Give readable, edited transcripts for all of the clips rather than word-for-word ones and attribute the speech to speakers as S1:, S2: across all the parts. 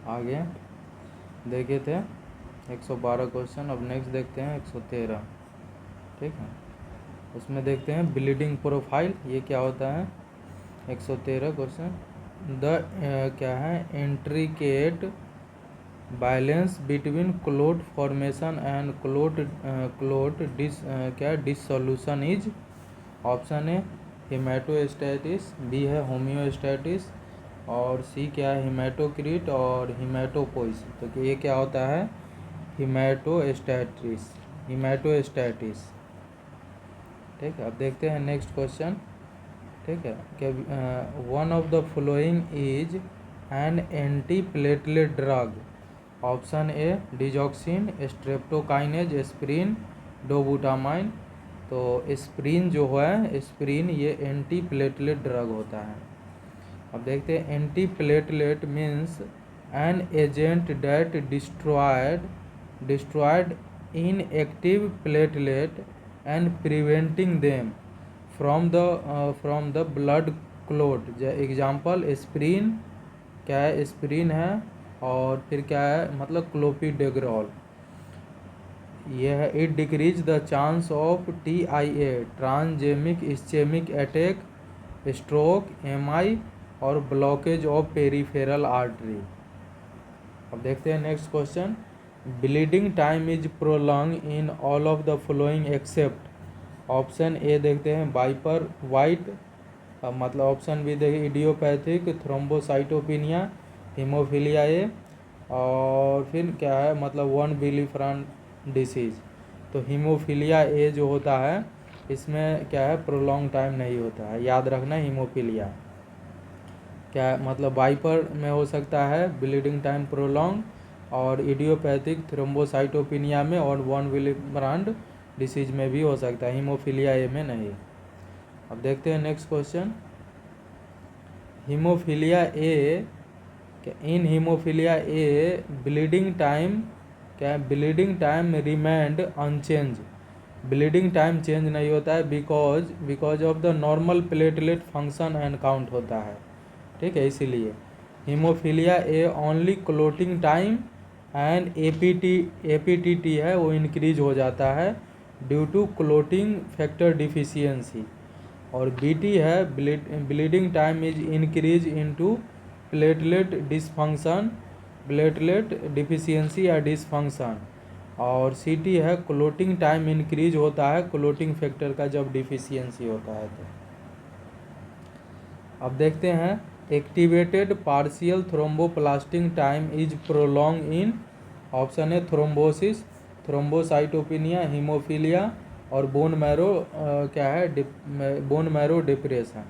S1: आगे देखे थे 112 क्वेश्चन। अब नेक्स्ट देखते हैं 113। ठीक है, उसमें देखते हैं ब्लीडिंग प्रोफाइल, ये क्या होता है। 113 क्वेश्चन, द क्या है, intricate balance between clot formation and clot dissolution is. Option A haemostasis, B है होम्योस्टैटिस, और सी क्या है हिमेटोक्रिट और हिमेटोपोइस। तो ये क्या होता है, हिमेटोस्टैटिस। ठीक है, अब देखते हैं नेक्स्ट क्वेश्चन। ठीक है, कि one of the following is an anti platelet drug. Option A digoxin, streptokinase, aspirin, dobutamine. तो एस्प्रिन जो है, एस्प्रिन ये एंटी प्लेटलेट ड्रग होता है। अब देखते हैं, anti platelet means an agent that destroyed inactive platelet and preventing them from the blood clot. Example aspirin, क्या है, एस्प्रिन है, और फिर क्या है, मतलब क्लोपिडेग्रॉल। यह है, it decrease the chance of TIA, transient ischaemic attack, stroke, MI और ब्लॉकेज ऑफ पेरिफेरल आर्टरी। अब देखते हैं next question, bleeding time is prolong in all of the following except. Option A देखते हैं वाइपर वाइट, मतलब option B देखिए idiopathic thrombocytopenia, haemophilia A, और फिर क्या है, मतलब वन विलिफरेंट डिसीज। तो हीमोफीलिया ए जो होता है, इसमें क्या है, प्रोलॉन्ग टाइम नहीं होता है, याद रखना। हीमोफीलिया क्या है, मतलब वाइपर में हो सकता है ब्लीडिंग टाइम प्रोलॉन्ग, और इडियोपैथिक थ्रोम्बोसाइटोपिनिया में, और वन विलिफरेंट डिसीज में भी हो सकता है, हीमोफीलिया ए में नहीं। अब देखते हैं next question, haemophilia A, in haemophilia A bleeding time, क्या bleeding time remained unchanged. Bleeding time change नहीं होता है because of the normal platelet function and count होता है। ठीक है, इसीलिए haemophilia A only clotting time and APTT है वो इंक्रीज हो जाता है due to clotting factor deficiency. और BT है, bleeding time is increase into platelet dysfunction, platelet deficiency या डिसफंक्शन। और CT है, क्लोटिंग टाइम इंक्रीज होता है क्लोटिंग फैक्टर का जब डिफिशियंसी होता है। तो अब देखते हैं, activated partial thromboplastic time is prolong in. Option A thrombosis, thrombocytopenia, haemophilia और बोन मैरो, क्या है, बोन मैरो डिप्रेशन।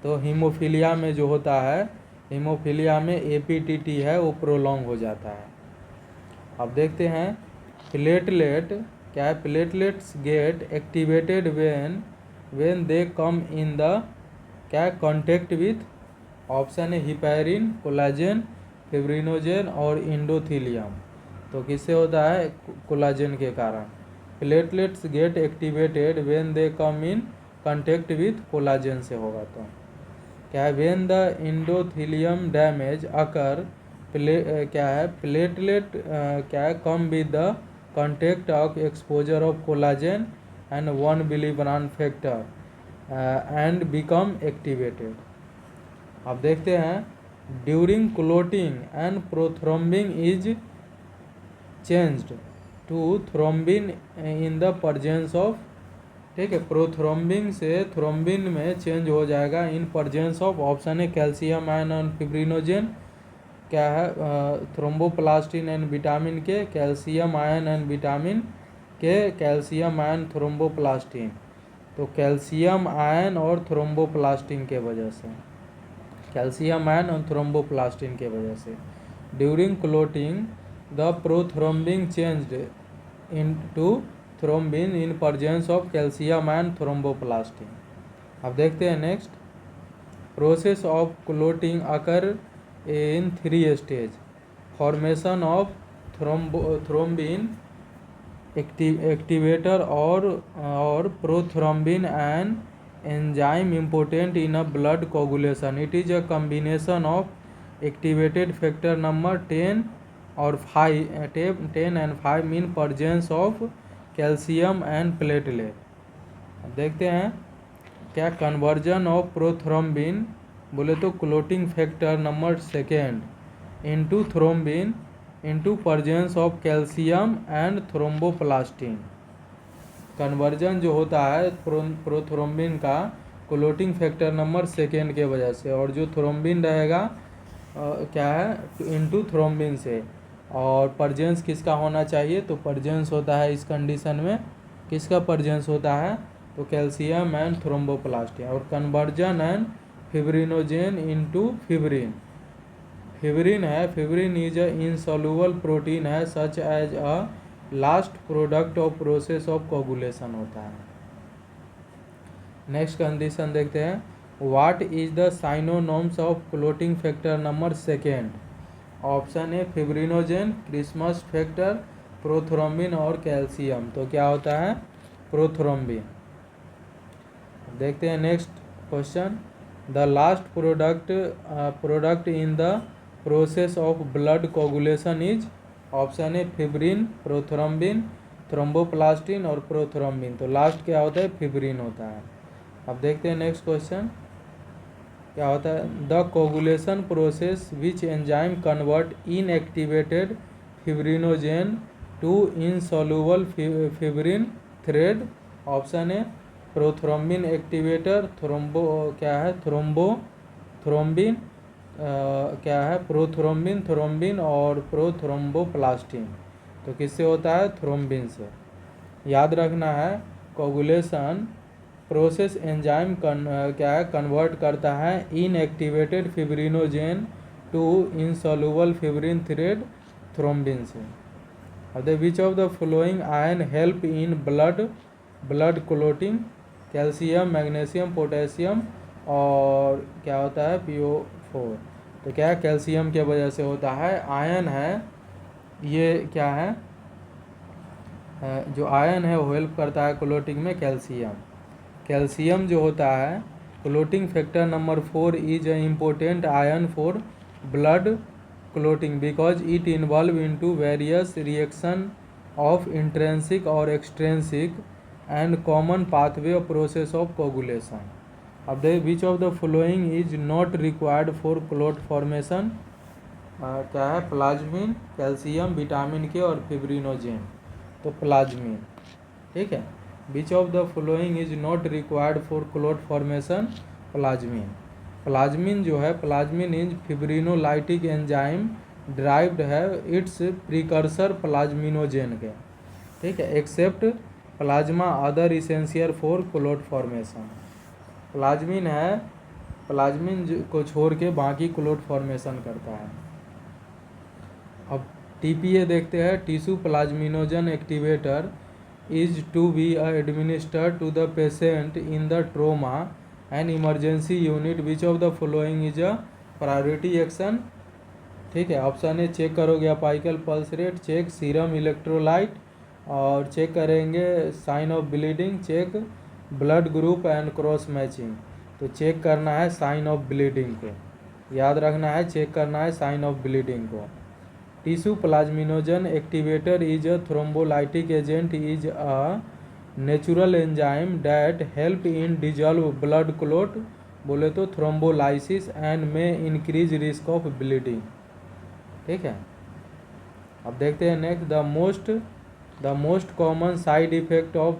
S1: तो हीमोफीलिया में जो होता है, हीमोफीलिया में APTT है वो प्रोलॉन्ग हो जाता है। अब देखते हैं, प्लेटलेट, क्या है, platelets get activated when they come in the, क्या है, कॉन्टेक्ट विथ। ऑप्शन है हिपैरिन, कोलाजन, फिब्रिनोजेन और इंडोथीलियम। तो किससे होता है, कोलाजन के कारण। Platelets get activated when they come in contact with, collagen से होगा। तो क्या है, when the endothelium damage occur, क्या है, प्लेटलेट, क्या है, come with the contact of exposure of collagen and von Willebrand factor and become activated. अब देखते हैं, during clotting and prothrombin is changed to thrombin in the presence of. ठीक है, prothrombin से थ्रोम्बिन में चेंज हो जाएगा इन प्रेजेंस ऑफ। ऑप्शन है कैल्शियम आयन एंड फिब्रिनोजेन, क्या है, thromboplastin and vitamin K, calcium ion and vitamin K, calcium ion thromboplastin. तो कैल्शियम आयन और थ्रोम्बोप्लास्टिन के वजह से, कैल्शियम आयन और थ्रोम्बोप्लास्टिन के वजह से during clotting the prothrombin changed into thrombin in presence of calcium ion thromboplastin. अब देखते हैं next, process of clotting occur in 3 stage. Formation of thrombin activator और prothrombin and enzyme important in a blood coagulation. It is a combination of activated factor number 10 और 5 10 and 5 mean presence of calcium and platelet. देखते हैं क्या conversion of prothrombin बोले तो clotting factor number 2 into thrombin into presence of calcium and thromboplastin. Conversion जो होता है prothrombin का क्लोटिंग फैक्टर नंबर 2 के वजह से, और जो थ्रोम्बिन रहेगा क्या है इंटू थ्रोम्बिन से। और प्रेजेंस किसका होना चाहिए, तो प्रेजेंस होता है इस कंडीशन में किसका प्रेजेंस होता है, तो कैल्शियम एंड थ्रोम्बोप्लास्टिन। और conversion and fibrinogen into fibrin. Fibrin है, fibrin is a insoluble protein है such as a last product of process of coagulation होता है। नेक्स्ट कंडीशन देखते हैं, what is the synonyms of clotting factor number 2। Option A fibrinogen, Christmas factor, prothrombin और calcium. तो क्या होता है प्रोथ्रोम्बिन। देखते हैं next question, the last product in the process of blood coagulation is. Option A fibrin, prothrombin, thromboplastin और prothrombin. तो last क्या होता है फिब्रिन होता है। अब देखते हैं नेक्स्ट क्वेश्चन क्या होता है, the coagulation process which enzyme convert inactivated fibrinogen to insoluble fibrin thread. Option A prothrombin activator, thrombin क्या है प्रोथ्रोम्बिन, थ्रोम्बिन और प्रोथ्रोम्बोप्लास्टिन। तो किससे होता है थ्रोम्बिन से। याद रखना है कोगुलेशन प्रोसेस एंजाइम क्या है कन्वर्ट करता है inactivated fibrinogen to insoluble fibrin thread thrombin से। अब which of the following ion help in blood clotting. Calcium, magnesium, potassium और क्या होता है PO4। तो क्या कैल्शियम के वजह से होता है। आयन है ये क्या है जो आयन है वो हेल्प करता है क्लोटिंग में कैल्शियम। कैल्शियम जो होता है clotting factor number 4 is a important ion for blood clotting because it involve into various reaction of intrinsic और extrinsic and common pathway of process of coagulation. अब दे which of the following is not required for clot formation. क्या है plasmin, calcium, vitamin के और fibrinogen. तो plasmin ठीक है। Which of the following is not required for clot formation. Plasmin. Plasmin जो है plasmin is fibrinolytic enzyme derived है इट्स प्रिकर्सर प्लाज्मिनोजेन के ठीक है except plasma other essential for clot formation. Plasmin है प्लाज्मिन को छोड़ के बाकी क्लोट फॉर्मेशन करता है। अब TPA देखते हैं, tissue plasminogen activator is to be administered to the patient in the trauma and emergency unit. Which of the following is a priority action. ठीक है। ऑप्शन ए चेक करोगे apical pulse rate, check serum electrolyte और check करेंगे sign of bleeding, check blood group and cross matching. तो check करना है sign of bleeding को, याद रखना है चेक करना है साइन ऑफ ब्लीडिंग को। Tissue plasminogen activator is a thrombolytic agent is a natural enzyme that help in dissolve blood clot बोले तो थ्रोम्बोलाइसिस एंड में इंक्रीज रिस्क ऑफ ब्लीडिंग। ठीक है। अब देखते हैं next, the most common side effect of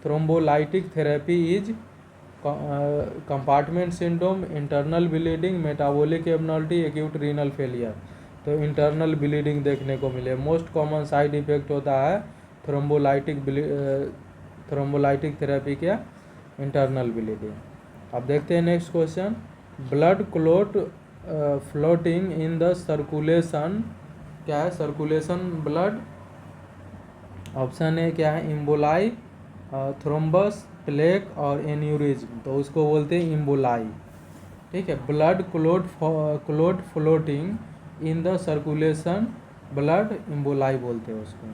S1: thrombolytic therapy is compartment syndrome, internal bleeding, metabolic abnormality, acute renal failure. तो internal bleeding देखने को मिले। मोस्ट कॉमन साइड इफेक्ट होता है थ्रोम्बोलाइटिक थेरेपी क्या इंटरनल ब्लीडिंग। अब देखते हैं next question, blood clot floating in the circulation क्या है सर्कुलेशन ब्लड। ऑप्शन ए क्या है इम्बोलाई, थ्रोम्बस, प्लेक और एन्यूरिज्म। तो उसको बोलते हैं इम्बोलाई। ठीक है। Blood clot floating in the circulation blood emboli बोलते हैं उसको।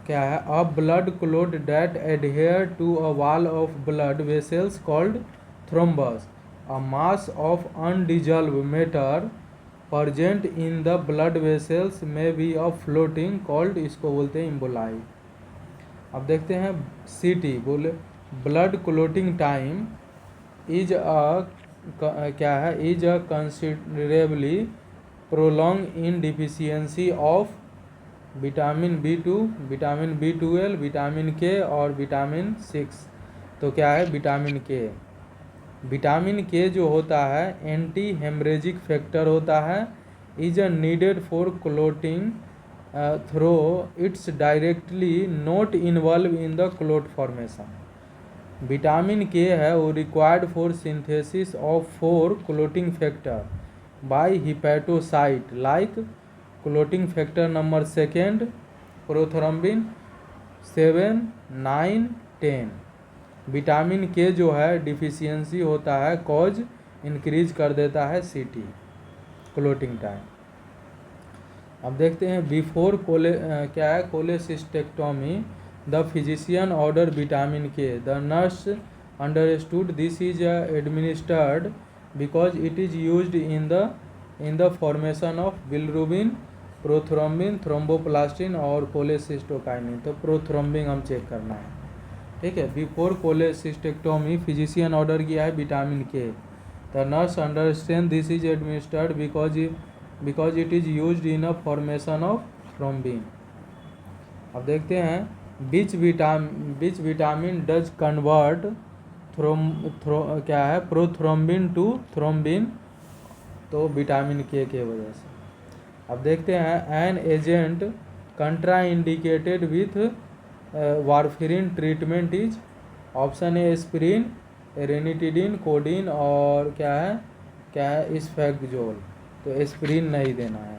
S1: क्या है a blood clot that adhere to a wall of blood vessels called thrombus a mass of undissolved matter present in the blood vessels may be a floating called, इसको बोलते हैं emboli. अब देखते हैं CT, बोले ब्लड क्लोटिंग टाइम इज क्या है, is a considerably prolong in deficiency of vitamin B2, vitamin B12, vitamin K और विटामिन 6। तो क्या है विटामिन K? विटामिन K जो होता है एंटी हेमरेजिक फैक्टर होता है, is a needed for clotting through its directly not involve in the clot formation. Vitamin K है वो required for synthesis of 4 clotting factor by hepatocyte like clotting factor number 2, prothrombin 7, 9, 10। Vitamin K जो है deficiency होता है cause increase कर देता है CT clotting time. अब देखते हैं बिफोर क्या है cholecystectomy the physician order vitamin K, the nurse understood this is administered because it is used in the formation of bilirubin, prothrombin, thromboplastin और कोलेसिस्टोकाइनिन। तो प्रोथ्रोम्बिन हम चेक करना है, ठीक है। बिफोर कोलेसिस्टेक्टोमी फिजिशियन ऑर्डर किया है vitamin K, the nurse understand this is administered because it is used in a formation of thrombin. अब देखते हैं विच विटामिन डज कन्वर्ट क्या है प्रोथ्रोम्बिन टू थ्रोम्बिन, तो विटामिन K के वजह से। अब देखते हैं an agent contraindicated with warfarin treatment is, option A aspirin, ranitidine, codeine और क्या है इस्फेगजोल। तो एस्पिरिन नहीं देना है,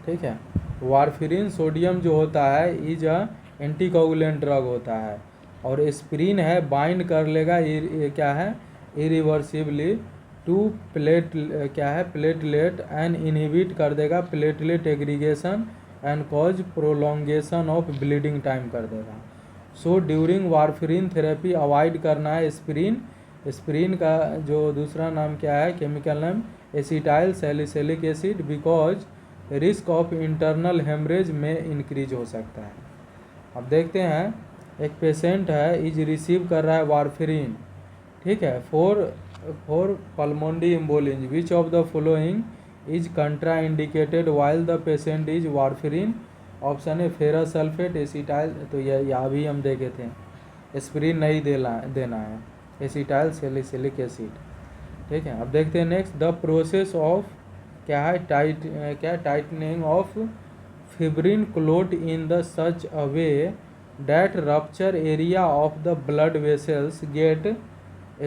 S1: ठीक है। वारफेरिन सोडियम जो होता है इज अ एंटीकोगुलेंट ड्रग होता है, और एस्पिरिन है बाइंड कर लेगा क्या है irreversibly to platelet and inhibit कर देगा platelet aggregation and cause prolongation of bleeding time कर देगा। So during warfarin therapy avoid करना है एस्पिरिन। एस्पिरिन का जो दूसरा नाम क्या है chemical name acetyl salicylic acid, because risk of internal haemorrhage में इंक्रीज हो सकता है। अब देखते हैं एक पेशेंट है इज रिसीव कर रहा है वारफेरिन, ठीक है, for pulmonary embolism, which of the following is contraindicated while the patient is warfarin, option A ferrous sulphate, acetyl, तो यह भी हम देखे थे, एस्पिरिन नहीं देना है, एसिटाइल सैलिसिलिक एसिड, ठीक है। अब देखते हैं नेक्स्ट द प्रोसेस ऑफ क्या है tightening of fibrin clot in the such a way that rupture area of the blood vessels get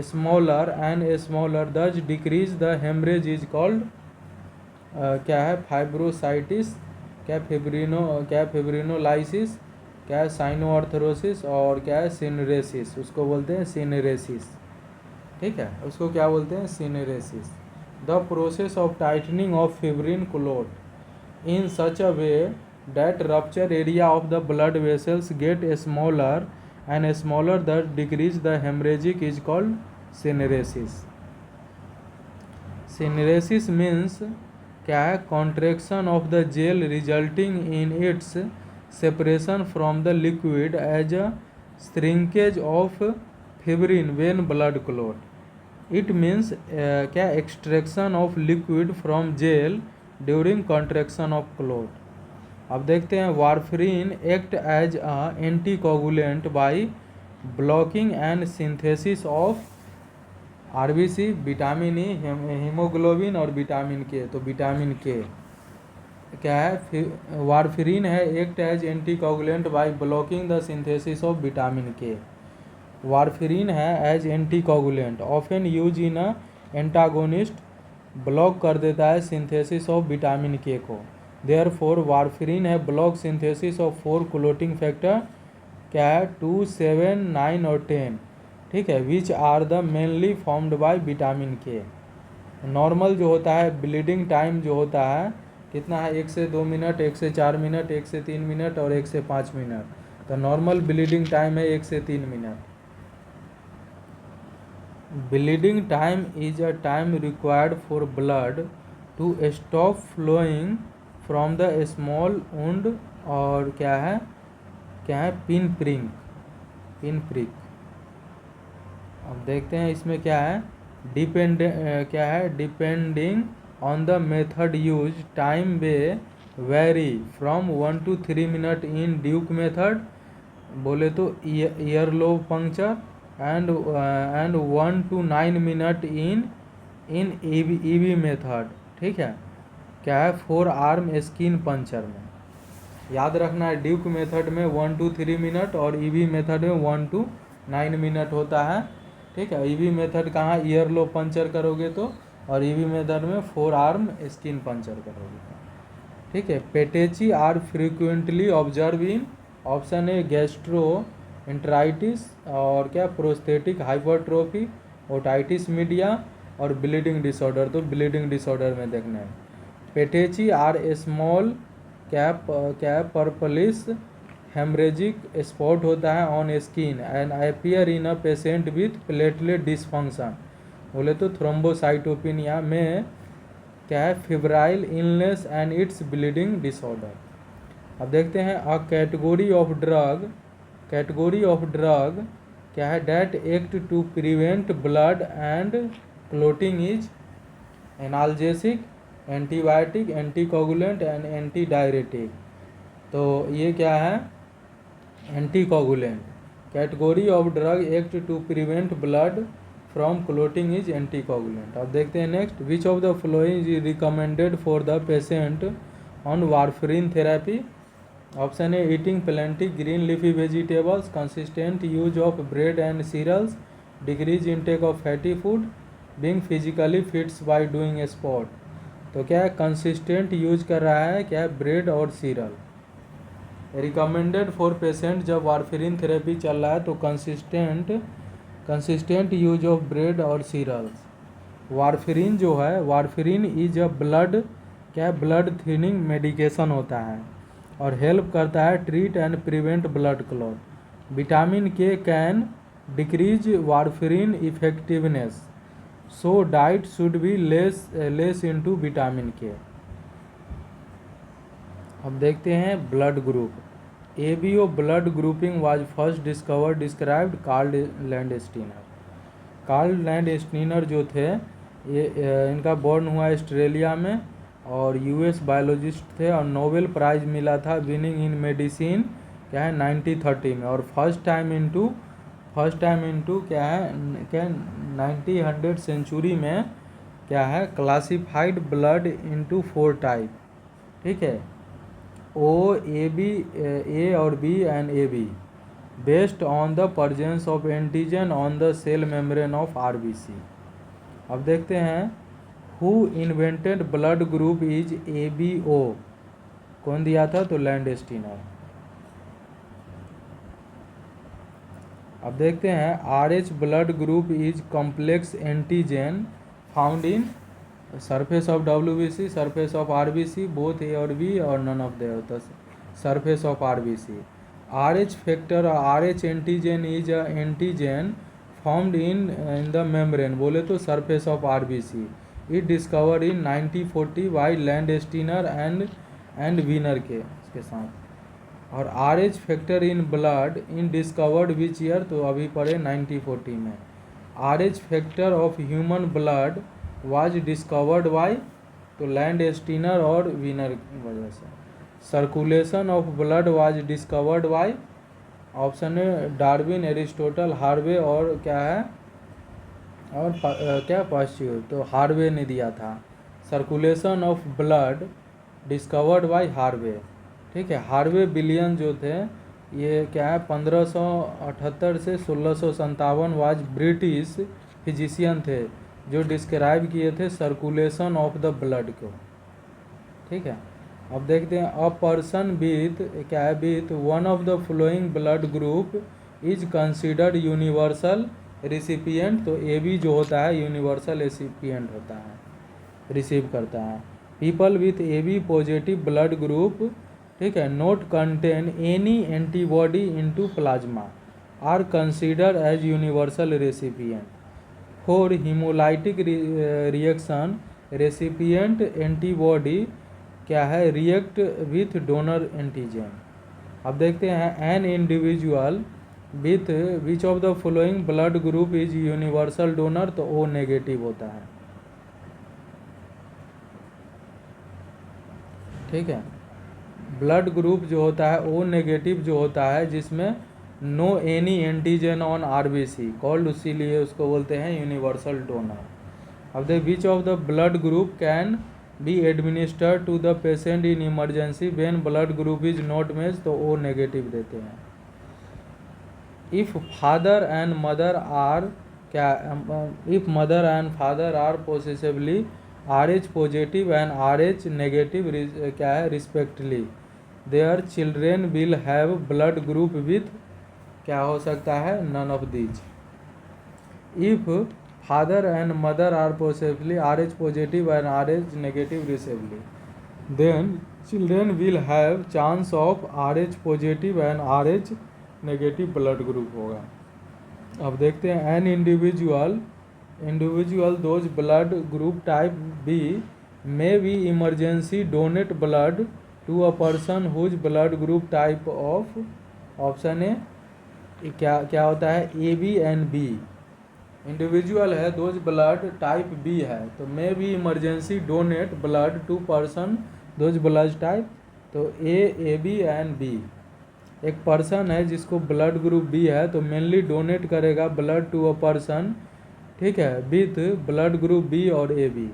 S1: smaller and smaller thus decrease the haemorrhage is called क्या है फाइब्रोसाइटिस, क्या फिब्रिनोलाइसिस, क्या है साइनोआर्थरोसिस और क्या है सिनरेसिस, उसको बोलते हैं सिनरेसिस, ठीक है, उसको क्या बोलते हैं syneresis. The process of tightening of fibrin clot in such a way that rupture area of the blood vessels get smaller and smaller that decrease the hemorrhagic is called syneresis. Syneresis means क्या है contraction of the gel resulting in its separation from the liquid as a shrinkage of fibrin when blood clot. It means क्या extraction of liquid from gel during contraction of clot. अब देखते हैं warfarin act as a anticoagulant by blocking and synthesis of RBC, vitamin E, haemoglobin और vitamin K. तो vitamin K क्या है warfarin है act as anticoagulant by blocking the synthesis of vitamin K. Warfarin है as anticoagulant often use in a antagonist, block कर देता है synthesis of vitamin K को। Therefore, वारफेरिन है block synthesis of 4 clotting factor क्या है 2, 7, 9 और 10, ठीक है, which are the mainly formed by vitamin K. Normal जो होता है ब्लीडिंग टाइम जो होता है कितना है 1 से 2 मिनट, 1 से 4 मिनट, 1 से 3 मिनट और 1 से 5 मिनट। तो नॉर्मल ब्लीडिंग टाइम है 1 से 3 मिनट। Bleeding time is a time required for blood to stop flowing from the small wound. और क्या है पिन प्रिक। अब देखते हैं इसमें क्या है। Depending on the method use time way very from 1 to 3 minute in Duke method, बोले तो ear lobe puncture, and 1 to 9 minute in EV method. ठीक है, क्या है 4 आर्म स्किन पंचर में। याद रखना है ड्यूक मेथड में 1 to 3 मिनट और ईवी मेथड में 1 to 9 मिनट होता है। ठीक है, ईवी मेथड कहाँ ईयर लो पंचर करोगे तो, और ईवी मेथड में 4 आर्म स्किन पंचर करोगे तो। ठीक है, petechiae are frequently observe in option A gastroenteritis, और क्या प्रोस्थेटिक हाइपरट्रोफी, ओटाइटिस मीडिया, और ब्लीडिंग डिसऑर्डर। तो ब्लीडिंग डिसऑर्डर में देखना है। पेटेची आर स्मॉल क्या पर्पलिश हेमरेजिक स्पॉट होता है on skin and appear in a patient with platelet dysfunction, बोले तो थ्रोम्बोसाइटोपिनिया में क्या है febrile illness and it's bleeding disorder. अब देखते हैं अ कैटेगरी ऑफ ड्रग क्या है that act to prevent blood and clotting is analgesic, antibiotic, anticoagulant and anti diuretic. तो ये क्या है anticoagulant. Category of drug act to prevent blood from clotting is anticoagulant. अब देखते हैं next, which of the following is recommended for the patient on warfarin therapy. Option A eating plenty green leafy vegetables, consistent use of bread and cereals, decrease intake of fatty food, being physically fits by doing sport. तो क्या है consistent use कर रहा है क्या है bread और serial. Recommended for patient जब वारफरीन थेरेपी चल रहा है तो कंसिस्टेंट यूज ऑफ ब्रेड और सीरियल्स। वारफरीन जो है warfarin is a blood thinning medication होता है और हेल्प करता है treat and prevent blood clot. Vitamin K can decrease warfarin effectiveness, so diet should be less into vitamin K. अब देखते हैं blood group. ABO blood grouping was first described Karl Landsteiner. Karl Landsteiner जो थे ये इनका born हुआ Australia में और US बायोलॉजिस्ट थे और नोबेल प्राइज़ मिला था विनिंग इन मेडिसिन क्या है 1930 में। और फर्स्ट टाइम इनटू क्या है 1900 सेंचुरी में क्या है क्लासिफाइड ब्लड इनटू 4 टाइप। ठीक है, O, AB, A और B and AB based on the presence of antigen on the cell membrane of RBC। अब देखते हैं who invented blood group is ABO, कौन दिया था तो लैंडस्टीनर। अब देखते हैं RH blood group is complex antigen found in surface of WBC, surface of RBC, both A और B और none of the surface of RBC। RH factor और RH antigen is a antigen found in the membrane, बोले तो surface of RBC। It discover in 1940 by Landsteiner and Wiener के इसके साथ। और RH factor in blood in discovered which year, तो अभी पढ़े 1940 में। RH factor of human blood was discovered by तो लैंडस्टीनर और वीनर की वजह से। Circulation of blood was discovered by option है डार्विन, एरिस्टोटल, हार्वे और क्या है और क्या पास्च्यूर, तो हार्वे ने दिया था। Circulation of blood discovered by Harvey. ठीक है, हार्वे बिलियन जो थे ये क्या है 1578 से 1657 वाज ब्रिटिश फिजिशियन थे जो डिस्क्राइब किए थे सर्कुलेशन ऑफ द ब्लड को। ठीक है, अब देखते हैं अ पर्सन विथ क्या है with one of the flowing blood group is considered universal recipient, तो AB जो होता है यूनिवर्सल रिसिपिएंट होता है, रिसीव करता है। People with AB positive blood group ठीक है not contain any antibody into plasma are considered as universal recipient. For haemolytic reaction recipient antibody क्या है रिएक्ट विथ डोनर एंटीजन। अब देखते हैं an individual with which of the following blood group is universal donor, तो O negative होता है। ठीक है, ब्लड ग्रुप जो होता है ओ नेगेटिव जो होता है जिसमें no any antigen on RBC called, इसीलिए उसको बोलते हैं यूनिवर्सल डोनर। अब देख which of the blood group can be administered to the patient in emergency when blood group is not match, तो ओ नेगेटिव देते हैं। If father and mother are क्या if mother and father are possessively RH positive and RH negative क्या है respectively, their children will have blood group with क्या हो सकता है none of these. If father and mother are possessively RH positive and RH negative respectively, then children will have chance of RH positive and RH negative blood group होगा। अब देखते हैं an individual those blood group type B may be emergency donate blood to a person whose blood group type of, option A क्या होता है A B and B. Individual है those blood type B है, तो may be emergency donate blood to person those blood type, तो A B and B. एक person है जिसको ब्लड ग्रुप बी है तो मेनली डोनेट करेगा ब्लड टू अ पर्सन, ठीक है, विथ ब्लड ग्रुप बी और ए बी।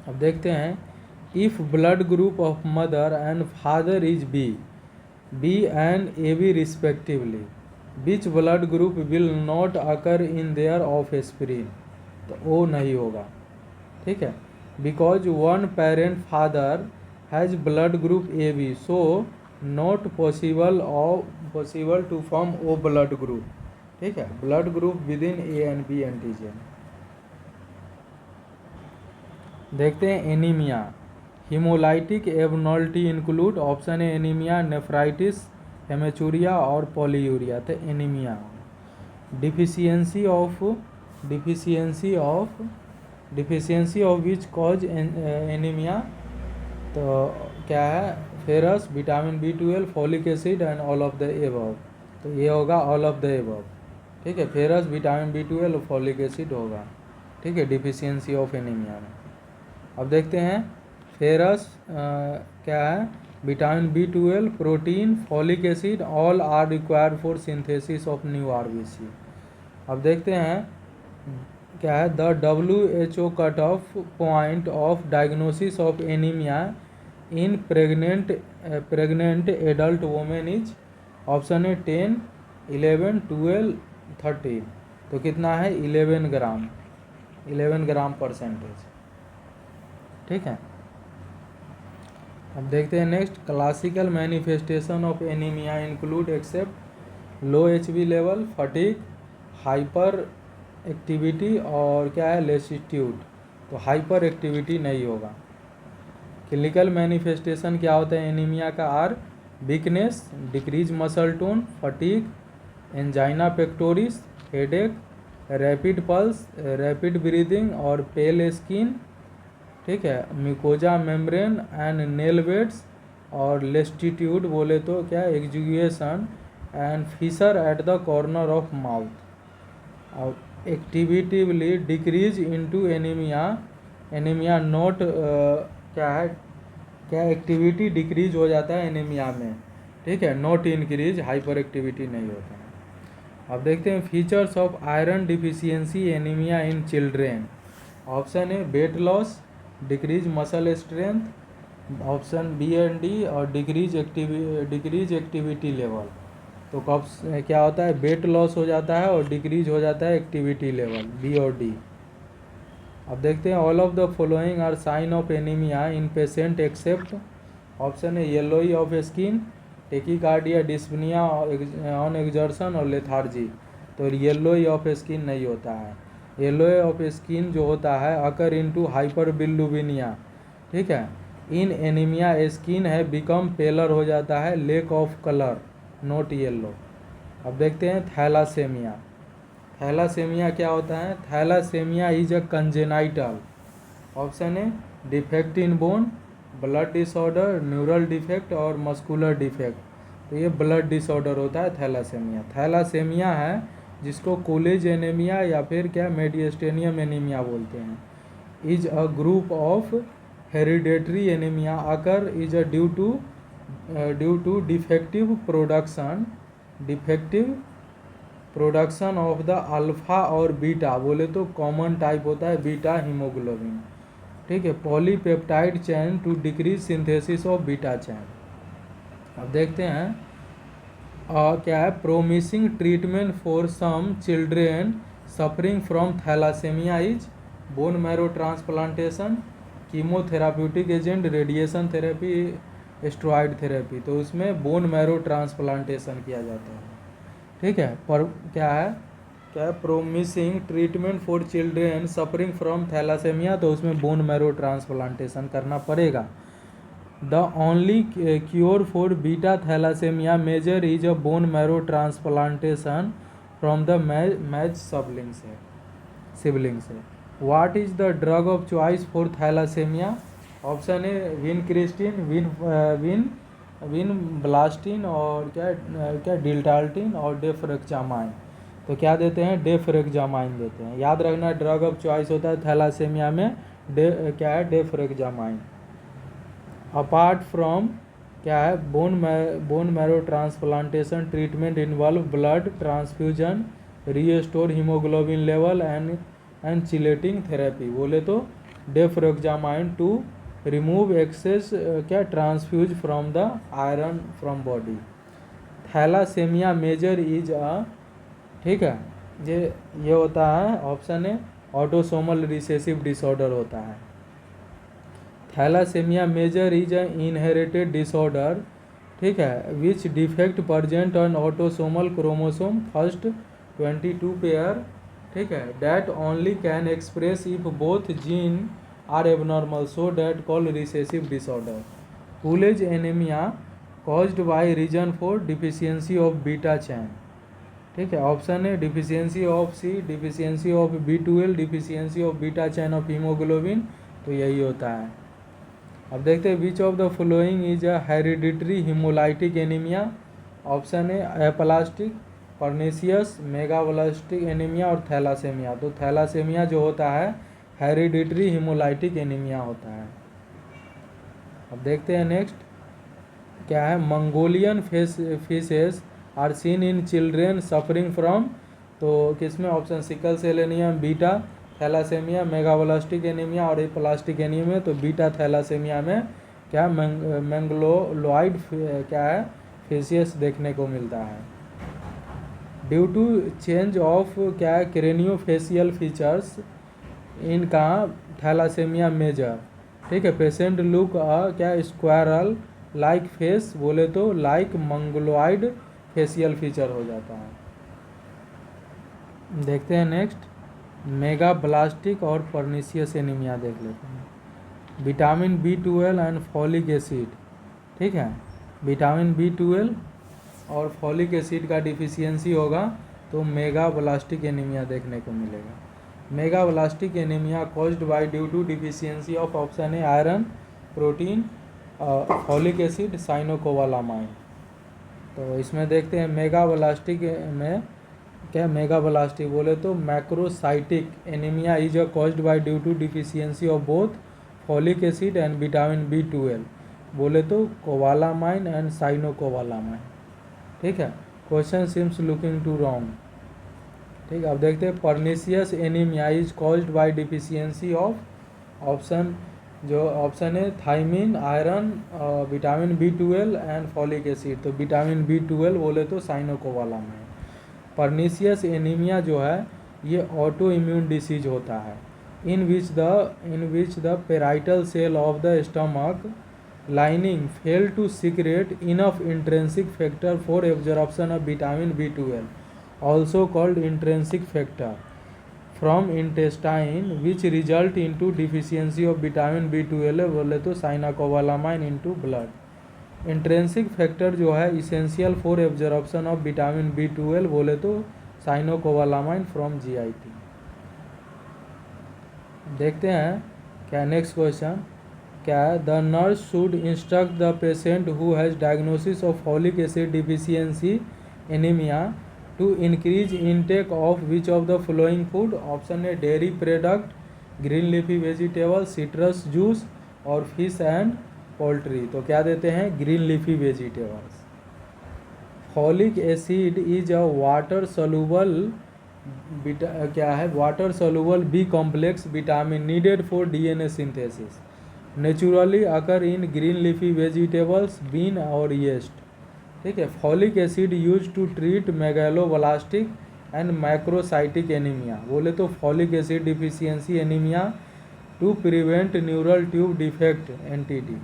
S1: अब देखते हैं if blood group of mother and father is B and A B respectively, which blood group will not occur in their offspring, तो O नहीं होगा। ठीक है, because one parent father has blood group A B so not possible to form O blood group. ठीक है, blood group within A and B antigen. देखते हैं anaemia. Haemolytic abnormality include, option A anaemia, nephritis, haematuria और polyuria, तो anaemia. Deficiency of which cause anaemia, तो क्या है ferrous, vitamin B12, folic acid and all of the above, तो ये होगा ऑल ऑफ द एबव। ठीक है, फेरस, विटामिन B12 और फॉलिक एसिड होगा। ठीक है, डिफिशियंसी ऑफ एनीमिया में। अब देखते हैं फेरस क्या है vitamin B12, protein, folic acid, all are required for synthesis of new RBC। अब देखते हैं क्या है the WHO cut off point of diagnosis of anaemia in pregnant adult women is, option A 10, 11, 12, 13, तो कितना है 11 ग्राम परसेंटेज। ठीक है, अब देखते हैं next classical manifestation of anaemia include except low HB level, fatigue, hyperactivity और क्या है लेसिट्यूड, तो हाइपर एक्टिविटी नहीं होगा। क्लिनिकल मैनिफेस्टेशन क्या होता है एनीमिया का, are weakness, decrease muscle tone, fatigue, angina pectoris, headache, rapid pulse, rapid breathing और पेल स्किन। ठीक है, mucosa membrane and nail beds और लेस्टिट्यूड बोले तो क्या exaggeration and fissure at the corner of mouth. और activity level decrease into anaemia not क्या activity decrease हो जाता है एनीमिया में। ठीक है, नॉट इंक्रीज, हाइपर एक्टिविटी नहीं होता है। अब देखते हैं features of iron deficiency anaemia in children, option A weight loss, decrease muscle strength, option B and D और डिक्रीज एक्टिविटी लेवल। तो कब क्या होता है वेट लॉस हो जाता है और डिक्रीज हो जाता है एक्टिविटी लेवल, बी और डी। अब देखते हैं all of the following are sign of anaemia in patient except, option है येलोई of skin, tachycardia, dyspnoea on exertion और लेथार्जी, तो येलोई ऑफ स्किन नहीं होता है। येलोई ऑफ स्किन जो होता है अकर इनटू हाइपरबिलिरुबिनिया। ठीक है, इन एनीमिया स्किन है बिकम पेलर हो जाता है, lack of colour, not yellow. अब देखते हैं थैलासेमिया। थैलासेमिया क्या होता है? Thalassaemia is a congenital, option A defect in bone, blood disorder, neural defect और मस्कुलर डिफेक्ट। तो ये ब्लड डिसऑर्डर होता है थैलासेमिया। थैलासेमिया है जिसको कोलेज एनीमिया या फिर क्या मेडिस्टेनियम एनीमिया बोलते हैं। Is a group of hereditary anaemia occur is a due to defective production of the alpha और बीटा, बोले तो कॉमन टाइप होता है बीटा हीमोग्लोबिन, ठीक है, polypeptide chain to decrease synthesis of beta chain. अब देखते हैं क्या है promising treatment for some children suffering from thalassaemia is bone marrow transplantation, chemotherapeutic agent, radiation therapy, steroid therapy. तो उसमें बोन मैरो ट्रांसप्लांटेशन किया जाता है, ठीक है। पर क्या है promising treatment for children suffering from thalassaemia, तो उसमें बोन मैरो ट्रांसप्लांटेशन करना पड़ेगा। The only cure for beta thalassaemia major is a bone marrow transplantation from the match siblings है। What is the drug of choice for thalassaemia? Option A vincristine, vinblastine और क्या डिल्टाल्टिन और डेफ्रेक्जामाइन। तो क्या देते हैं? डेफ्रेक्जामाइन देते हैं। याद रखना ड्रग ऑफ चॉइस होता है थैलासेमिया में क्या है डेफ्रेक्जामाइन। अपार्ट फ्रॉम क्या है bone marrow transplantation treatment involve blood transfusion, restore haemoglobin level and chelating therapy. बोले तो डेफ्रेक्जामाइन टू रिमूव एक्सेस क्या transfuse from the iron from body. Thalassaemia major is a, ठीक है, ये होता है option A autosomal recessive disorder होता है। Thalassaemia major is a inherited disorder, ठीक है, which defect present on autosomal chromosome first 22 pair, ठीक है, that only can express if both gene are abnormal, so that call recessive disorder. Cooley's anaemia caused by reason for deficiency of beta chain, ठीक है, option है deficiency of C, deficiency of B12, deficiency of beta chain of haemoglobin. तो यही होता है। अब देखते हैं which of the following is a hereditary haemolytic anaemia. Option है एप्लास्टिक, पर्नीशियस, मेगाब्लास्टिक एनीमिया और थैलासेमिया। तो थैलासेमिया जो होता है हेरिडिटरी हीमोलाइटिक एनीमिया होता है। अब देखते हैं नेक्स्ट क्या है Mongolian facies are seen in children suffering from, तो किसमें? Option sickle cell anaemia, beta thalassaemia, megaloblastic anaemia और एप्लास्टिक एनीमिया। तो बीटा थैलासेमिया में क्या मंगलोलॉइड क्या है फिशियस देखने को मिलता है। ड्यू टू चेंज ऑफ क्या है क्रेनियोफेशियल फीचर्स इन कहाँ थैलासेमिया मेजर, ठीक है, पेशेंट लुक क्या स्क्वायरल लाइक फेस, बोले तो लाइक मंगलोइड फेशियल फीचर हो जाता है। देखते हैं नेक्स्ट मेगाब्लास्टिक और पर्नीशियस एनीमिया देख लेते हैं। Vitamin B12 and folic acid, ठीक है, विटामिन B12 और फॉलिक एसिड का डिफिशियंसी होगा तो मेगाब्लास्टिक एनीमिया देखने को मिलेगा। Megaloblastic anaemia caused by due to deficiency of option A iron, protein, folic acid, cyanocobalamin. तो इसमें देखते हैं मेगाब्लास्टिक में क्या मेगाब्लास्टिक बोले तो macrocytic anaemia is a caused by due to deficiency of both folic acid and vitamin B12, बोले तो कोबालामाइन एंड साइनोकोबालामाइन, ठीक है। Question seems looking to wrong, ठीक है। अब देखते हैं pernicious anaemia is caused by deficiency of option जो ऑप्शन है thiamine, iron, vitamin B12 and folic acid. तो विटामिन B12 बोले तो साइनोकोबालामाइन। पर्नीशियस एनीमिया जो है ये ऑटो इम्यून डिसीज होता है in which the parietal cell of the stomach lining fail to secrete enough intrinsic factor for absorption of vitamin B12, also called intrinsic factor, from intestine, which result into deficiency of vitamin B12 बोले तो साइनाकोबालामाइन into blood। Intrinsic factor जो है essential for absorption of vitamin B12 बोले तो साइनोकोबालामाइन from GIT। देखते हैं क्या next question क्या है। The nurse should instruct the patient who has diagnosis of folic acid deficiency anaemia to increase intake of which of the following food. Option A dairy product, green leafy vegetable, citrus juice और fish and poultry. तो क्या देते हैं, green leafy vegetables. Folic acid is a water soluble क्या है, water soluble B complex vitamin needed for DNA synthesis, naturally occur in green leafy vegetables, been और yeast. ठीक है। Folic acid use to treat megaloblastic and macrocytic anaemia. बोले तो folic acid deficiency anaemia to prevent neural tube defect NTD।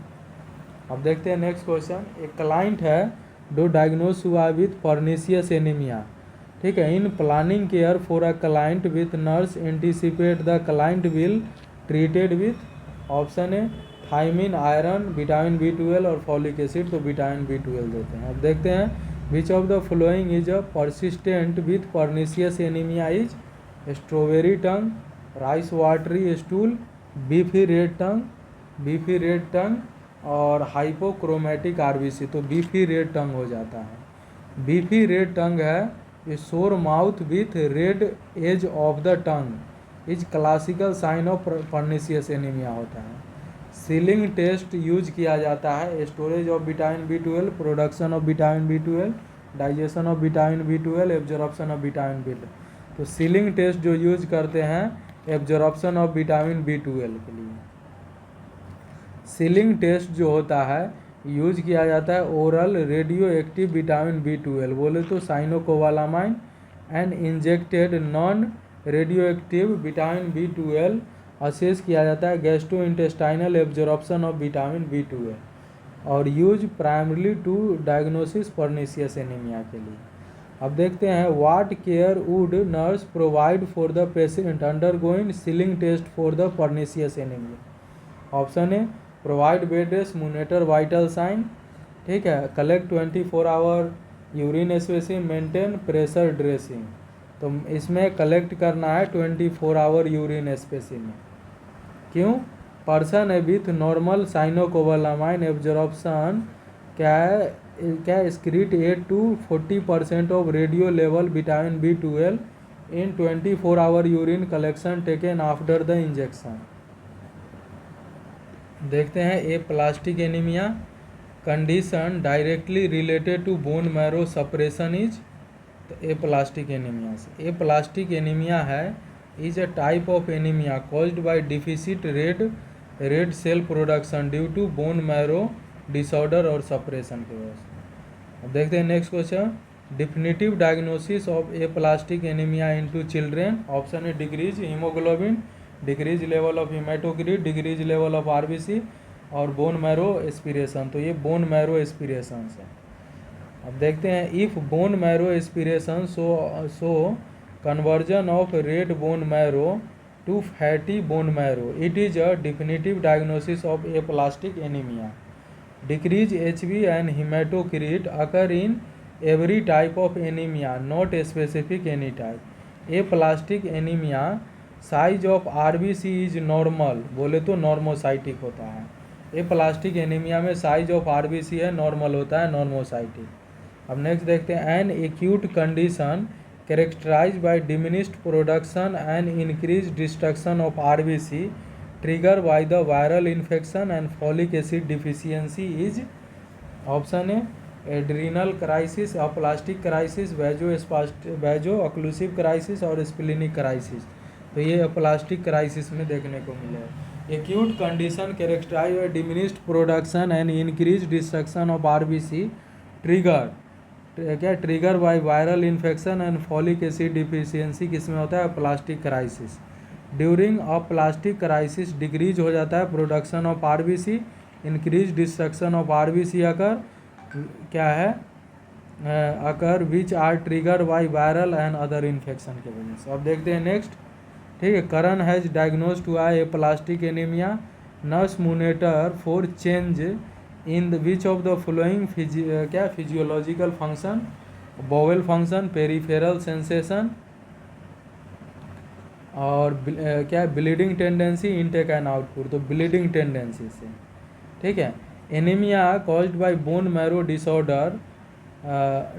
S1: अब देखते हैं next question. एक client है डो डायग्नोस हुआ विथ पर्नीशियस एनीमिया। ठीक है। In planning care for a client with nurse anticipate the client will treated with. Option A thiamine, iron, vitamin B12 और फॉलिक एसिड। तो विटामिन B12 देते हैं। अब देखते हैं which of the following is a persistent with pernicious anaemia is strawberry tongue, rice watery stool, beefy red tongue और hypochromatic RBC। तो beefy red tongue हो जाता है। बीफी रेड टंग है a sore mouth with red edge of the tongue is classical sign of pernicious anaemia होता है। Schilling test use किया जाता है storage of vitamin B12, production of vitamin B12, digestion of vitamin B12, absorption of vitamin B12। तो ceiling test जो use करते हैं absorption of vitamin B12 के लिए। सीलिंग टेस्ट जो होता है यूज किया जाता है oral radio active vitamin B12। बोले तो cyanocobalamin and injected non radioactive vitamin B12 assess किया जाता है gastrointestinal absorption of vitamin B12 और use primarily to diagnosis pernicious anaemia के लिए। अब देखते हैं what care would nurse provide for the patient undergoing Schilling test for the pernicious anaemia. Option A provide bed rest, monitor vital sign. ठीक है। Collect 24 hour urine specimen, maintain pressure dressing. तो इसमें collect करना है 24 hour urine specimen. क्यों? Person with normal cyanocobalamin absorption क्या excrete 8 to 40% of radio level vitamin B12 in 24 hour urine collection taken after the injection. देखते हैं aplastic anaemia condition directly related to bone marrow suppression is. तो aplastic anaemia से aplastic anaemia है is a type of anaemia caused by deficit red cell production due to bone marrow disorder और suppression की वजह से। अब देखते हैं next question. Definitive diagnosis of aplastic anaemia into children. Option A decrease haemoglobin, decrease level of haematocrit, decrease level of RBC और bone marrow aspiration. तो ये बोन मैरो एस्पिरेशन है। अब देखते हैं if bone marrow aspiration so conversion of red bone marrow to fatty bone marrow it is a definitive diagnosis of aplastic anaemia. Decrease HB and haematocrit occur in every type of anaemia not specific any type. Aplastic anaemia size of RBC is normal. बोले तो normocytic होता है। ये plastic anaemia में size of RBC है normal होता है, normocytic. अब नेक्स्ट देखते हैं an acute condition characterise by diminished production and increase destruction of RBC trigger by the viral infection and folic acid deficiency is. Option A adrenal crisis, aplastic crisis, vaso occlusive crisis और splenic crisis. तो ये plastic crisis में देखने को मिला है। Acute condition characterise by diminished production and increase destruction of RBC trigger by viral infection and folic acid deficiency किसमें होता है? Plastic crisis. During aplastic crisis decrease हो जाता है production of RBC, increase destruction of RBC occur क्या है occur which are trigger by viral and other infection के वजह से। अब देखते हैं नेक्स्ट। ठीक है। करण हैज डायग्नोस्ड हुआ aplastic anaemia nurse monitor for change in the which of the following physiological function. Bowel function, peripheral sensation, और क्या है, bleeding tendency, intake and output. तो ब्लीडिंग टेंडेंसी से, ठीक है। Anaemia caused by bone marrow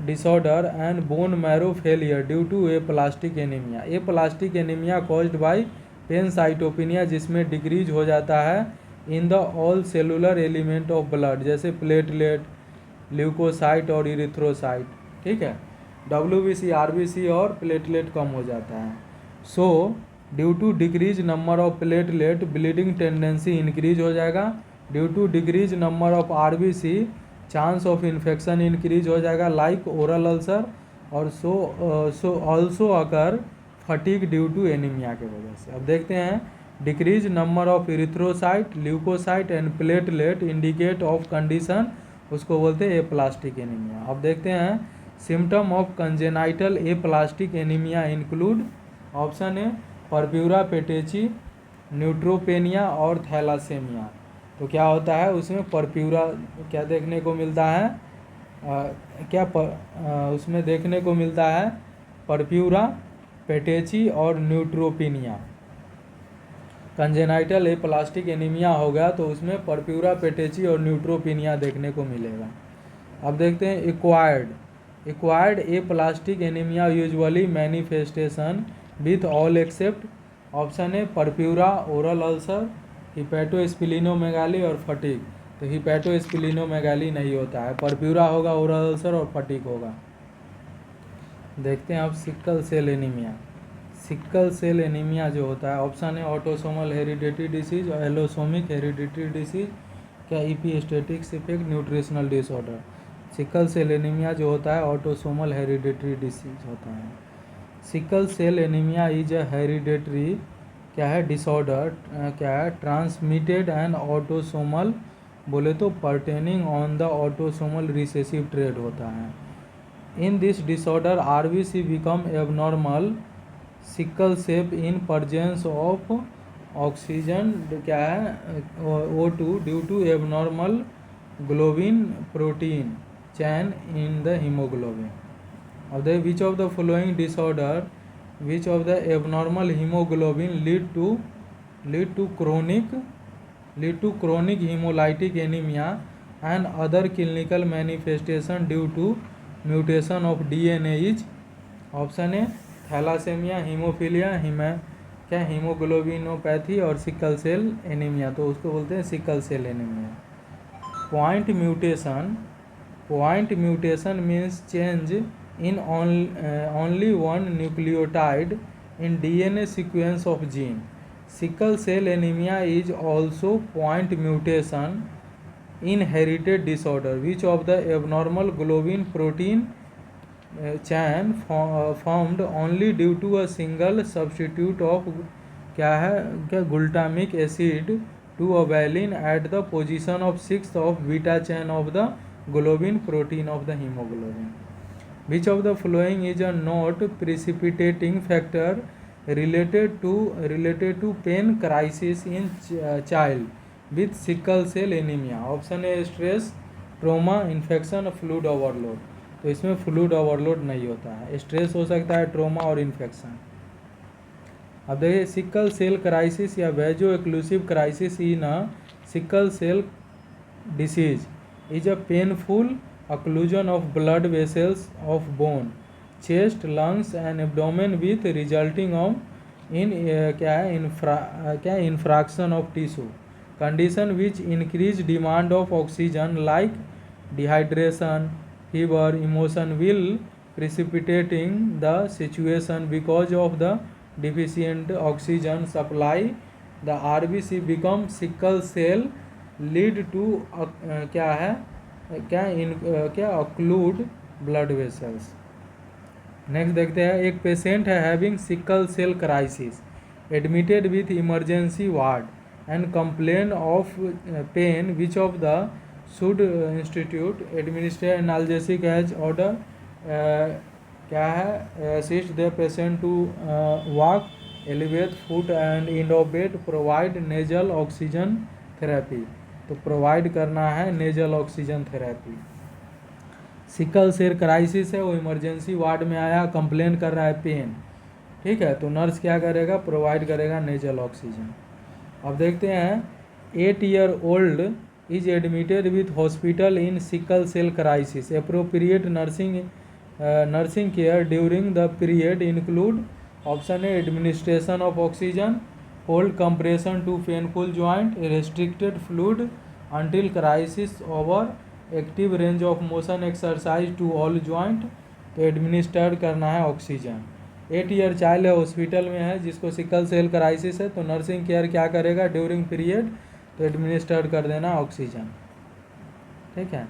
S1: disorder and bone marrow failure due to aplastic anaemia. Aplastic anaemia caused by pancytopenia, जिसमें decrease हो जाता है in the all cellular element of blood, जैसे platelet, leucocyte और erythrocyte, ठीक है। WBC, RBC और platelet कम हो जाता है। So due to decrease number of platelet, bleeding tendency increase हो जाएगा। Due to decrease number of RBC, chance of infection increase हो जाएगा लाइक ओरल अल्सर। और so also occur fatigue due to anaemia के वजह से। अब देखते हैं, decrease number of erythrocyte, leukocyte and platelet indicate of condition, उसको बोलते हैं एप्लास्टिक एनीमिया। अब देखते हैं, symptom of congenital aplastic anaemia include, option A purpura petechiae, neutropenia और थैलासेमिया। तो क्या होता है उसमें, परप्यूरा क्या देखने को मिलता है, उसमें देखने को मिलता है परप्यूरा पेटेची और न्यूट्रोपेनिया। कंजेनाइटल एप्लास्टिक एनीमिया होगा तो उसमें परप्यूरा पेटेची और न्यूट्रोपेनिया देखने को मिलेगा। अब देखते हैं acquired aplastic anaemia usually manifestation with all except, option A purpura, oral ulcer, hepatosplenomegaly और फटीग। तो हिपैटोस्प्लीनोमेगाली नहीं होता है, परप्यूरा होगा, ओरल अल्सर और फटीग होगा। देखते हैं अब sickle cell anaemia. Sickle cell anaemia जो होता है, ऑप्शन है ऑटोसोमल हेरिडिटरी डिसीज और एलोसोमिक हेरिडिटरी डिसीज, क्या epistatic effect, nutritional disorder. Sickle cell anaemia जो होता है ऑटोसोमल हेरिडिटरी डिसीज होता है। Sickle cell anaemia is a hereditary, क्या है, डिसऑर्डर, क्या है, ट्रांसमिटेड एंड ऑटोसोमल, बोले तो pertaining on the autosomal recessive trait होता है। In this disorder RBC become abnormal sickle shape in presence of oxygen, क्या है, O2 due to abnormal globin protein chain in the haemoglobin. अब the which of the following disorder, which of the abnormal haemoglobin lead to chronic haemolytic anaemia and other clinical manifestation due to mutation of DNA is, option A thalassaemia, haemophilia, क्या haemoglobinopathy और sickle cell anaemia. तो उसको बोलते हैं sickle cell anaemia. Point mutation means change in only one nucleotide in DNA sequence of gene. Sickle cell anemia is also point mutation inherited disorder which of the abnormal globin protein chain formed only due to a single substitute of, क्या है, क्या, glutamic acid to a valine at the position of 6th of beta chain of the globin protein of the hemoglobin. Which of the following is a not precipitating factor related to pain crisis in child with sickle cell anemia? Option A stress, trauma, infection, fluid overload. तो इसमें fluid overload नहीं होता है, stress हो सकता है, trauma और infection. अब देखिए, सिक्कल सेल क्राइसिस या vaso occlusive crisis in a sickle cell disease is a painful occlusion of blood vessels of bone, chest, lungs and abdomen with resulting in क्या है, infraction of tissue, condition which increase demand of oxygen like dehydration, fever, emotion will precipitating the situation because of the deficient oxygen supply. The RBC become sickle cell lead to क्या है, क्या occlude blood vessels. Next देखते हैं, एक patient है having sickle cell crisis admitted with emergency ward and complain of pain which of the should institute administrate analgesic as order, क्या है, assist the patient to walk, elevate foot and in the bed, provide nasal oxygen therapy. तो provide करना है nasal oxygen therapy. Sickle cell crisis है, वो emergency ward में आया, complain कर रहा है पेन, ठीक है, तो नर्स क्या करेगा, प्रोवाइड करेगा नेजल ऑक्सीजन। अब देखते हैं 8 year old is admitted with hospital in sickle cell crisis, appropriate nursing care during the period include option A administration of oxygen, cold compression to painful joint, restricted fluid until crisis over, active range of motion exercise to all joint, तो administered करना है oxygen. 8 year child है, hospital में है, जिसको sickle cell crisis है, तो nursing care क्या करेगा ड्यूरिंग पीरियड, तो एडमिनिस्टर्ड कर देना ऑक्सीजन, ठीक है।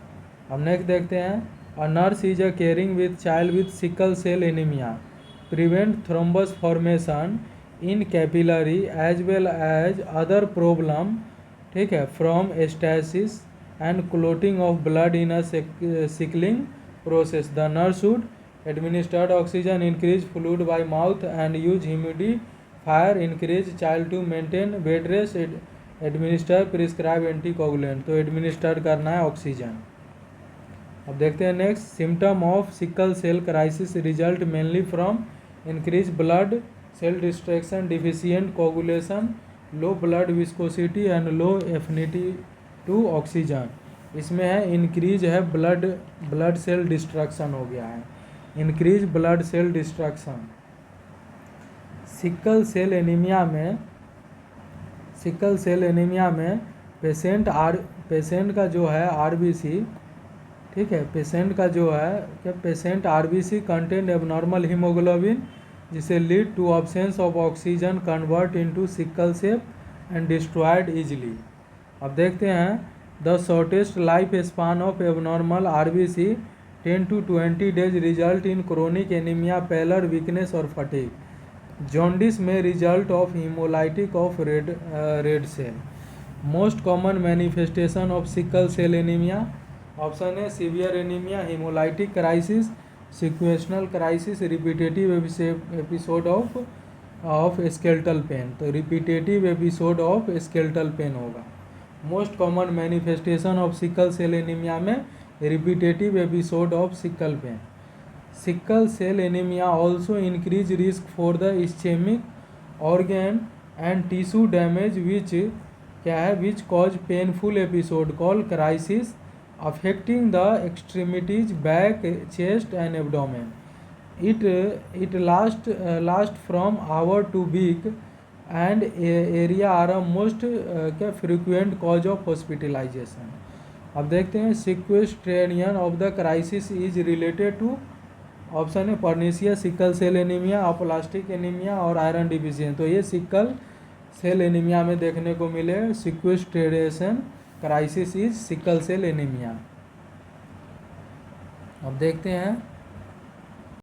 S1: अब नेक्स्ट देखते हैं a nurse is a caring with child with sickle cell anaemia, prevent thrombus formation in capillary as well as other problem, ठीक है, from stasis and clotting of blood in a sickling process, the nurse should administered oxygen, increase fluid by mouth and use humidifier, increase child to maintain bed rest, administer prescribe anticoagulant, तो administer करना है oxygen. अब देखते हैं next, symptom of sickle cell crisis result mainly from increase blood cell destruction, deficient coagulation, low blood viscosity and low affinity to oxygen. इसमें है increase है blood cell destruction हो गया है, increase blood cell destruction. Sickle cell anaemia में patient का जो है आरबीसी, ठीक है, पेशेंट का जो है क्या, patient RBC content abnormal haemoglobin, जिसे lead to absence of oxygen, convert into sickle cell and destroyed easily. अब देखते हैं the shortest life span of abnormal RBC 10 to 20 days, result in chronic anaemia, pallor, weakness और fatigue. Jaundice में result of haemolytic of red cell. Most common manifestation of sickle cell anaemia, option है severe anaemia, haemolytic crisis, sequestration crisis, repetitive episode of skeletal pain, तो repetitive episode of skeletal pain होगा। Most common manifestation of sickle cell anaemia में repetitive episode of sickle pain. Sickle cell anaemia also increase risk for the ischaemic organ and tissue damage which क्या है, which cause painful episode call crisis affecting the extremities, back, chest and abdomen. It last from hour to week and area are most frequent cause of hospitalization. अब देखते हैं sequestration of the crisis is related to, option है pernicious, sickle cell anaemia, aplastic anaemia और iron deficiency, तो ये sickle cell anaemia में देखने को मिले। Sequestration crisis is sickle cell anaemia. अब देखते हैं